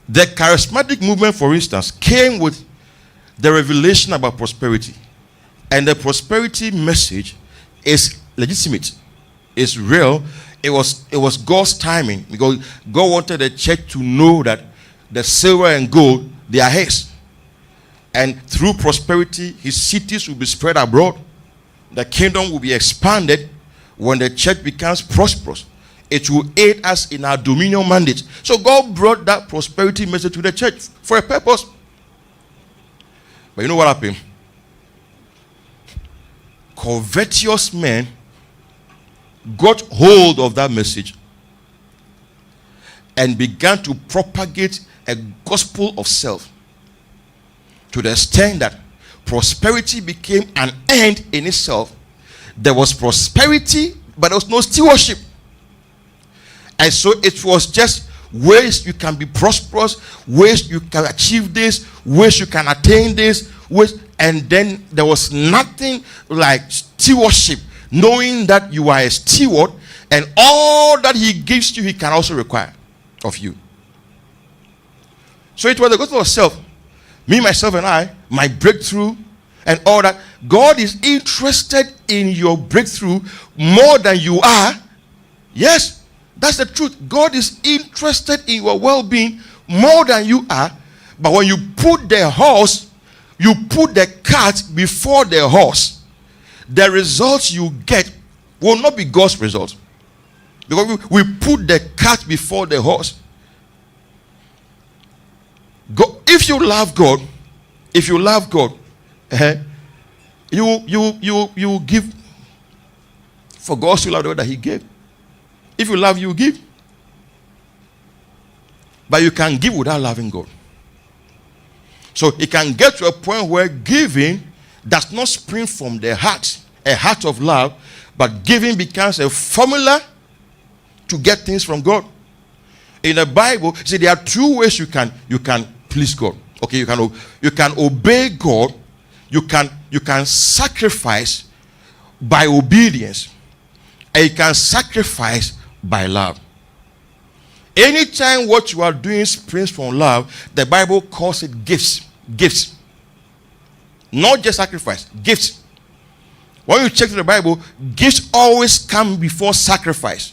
The charismatic movement, for instance, came with the revelation about prosperity. And the prosperity message is legitimate. It's real. It was God's timing, because God wanted the church to know that the silver and gold, they are his. And through prosperity, his cities will be spread abroad. The kingdom will be expanded. When the church becomes prosperous, it will aid us in our dominion mandate. So God brought that prosperity message to the church for a purpose. But you know what happened? Covetous men got hold of that message and began to propagate a gospel of self, to the extent that prosperity became an end in itself. There was prosperity, but there was no stewardship. And so it was just ways you can be prosperous, ways you can achieve this, ways you can attain this, ways, and then there was nothing like stewardship, knowing that you are a steward and all that he gives you, he can also require of you. So it was the gospel of self. Me, myself, and I, my breakthrough, and all that. God is interested in your breakthrough more than you are. Yes, that's the truth. God is interested in your well-being more than you are. But when you put the horse, you put the cart before the horse, the results you get will not be God's results. Because we put the cart before the horse. If you love God, you give for God to love the way that he gave. If you love, you give. But you can give without loving God. So it can get to a point where giving does not spring from the heart, a heart of love, but giving becomes a formula to get things from God. In the Bible, see, there are two ways you can please God. Okay, you can obey God. You can sacrifice by obedience, and you can sacrifice by love. Anytime what you are doing springs from love, the Bible calls it gifts. Gifts. Not just sacrifice, gifts. When you check the Bible, gifts always come before sacrifice.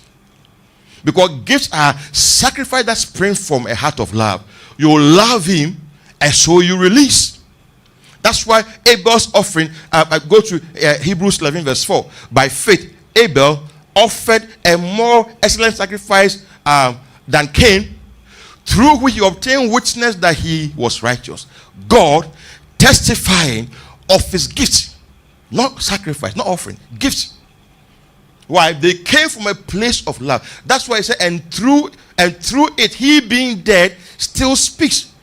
Because gifts are sacrifice that springs from a heart of love. You love him, and so you release. That's why Abel's offering, I go to Hebrews 11 verse 4. By faith, Abel offered a more excellent sacrifice than Cain, through which he obtained witness that he was righteous. God testifying of his gifts, not sacrifice, not offering, gifts. Why? They came from a place of love. That's why he said, and through it, he being dead still speaks.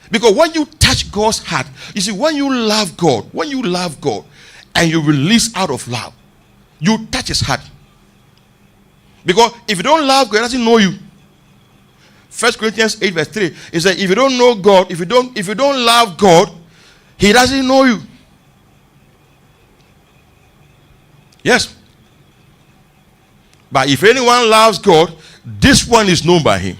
Because when you touch God's heart, you see, when you love God and you release out of love, you touch his heart. Because if you don't love God, he doesn't know you. 1 Corinthians 8 verse 3 is that if you don't know God, if you don't love God, he doesn't know you. Yes. But if anyone loves God, this one is known by him.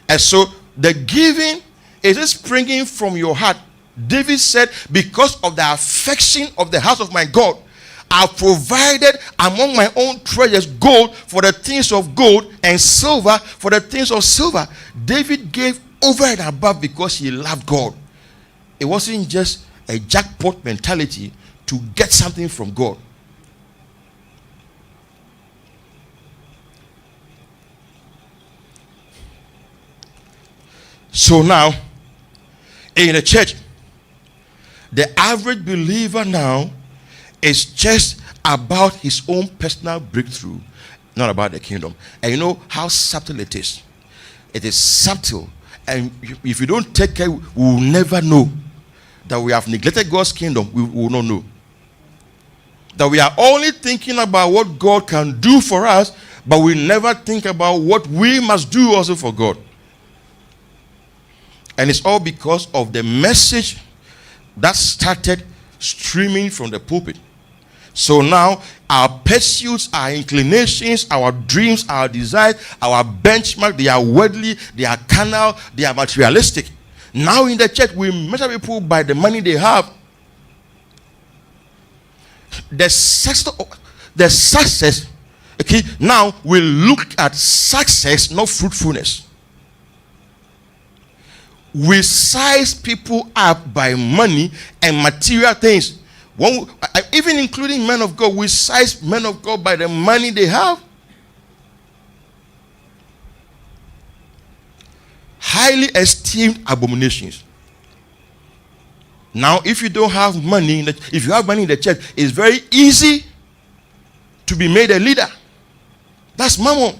And so the giving is springing from your heart. David said, because of the affection of the house of my God, I provided among my own treasures gold for the things of gold and silver for the things of silver. David gave over and above because he loved God. It wasn't just a jackpot mentality to get something from God. So now, in the church, the average believer now is just about his own personal breakthrough, not about the kingdom. And you know how subtle it is. It is subtle. And if you don't take care, we will never know that we have neglected God's kingdom. We will not know. That we are only thinking about what God can do for us, but we never think about what we must do also for God. And it's all because of the message that started streaming from the pulpit. So now our pursuits, our inclinations, our dreams, our desires, our benchmark, they are worldly, they are carnal, they are materialistic. Now in the church, we measure people by the money they have. The success, okay, now we look at success, not fruitfulness. We size people up by money and material things. Even including men of God, we size men of God by the money they have. Highly esteemed abominations. Now, if you don't have money, if you have money in the church, it's very easy to be made a leader. That's mammon.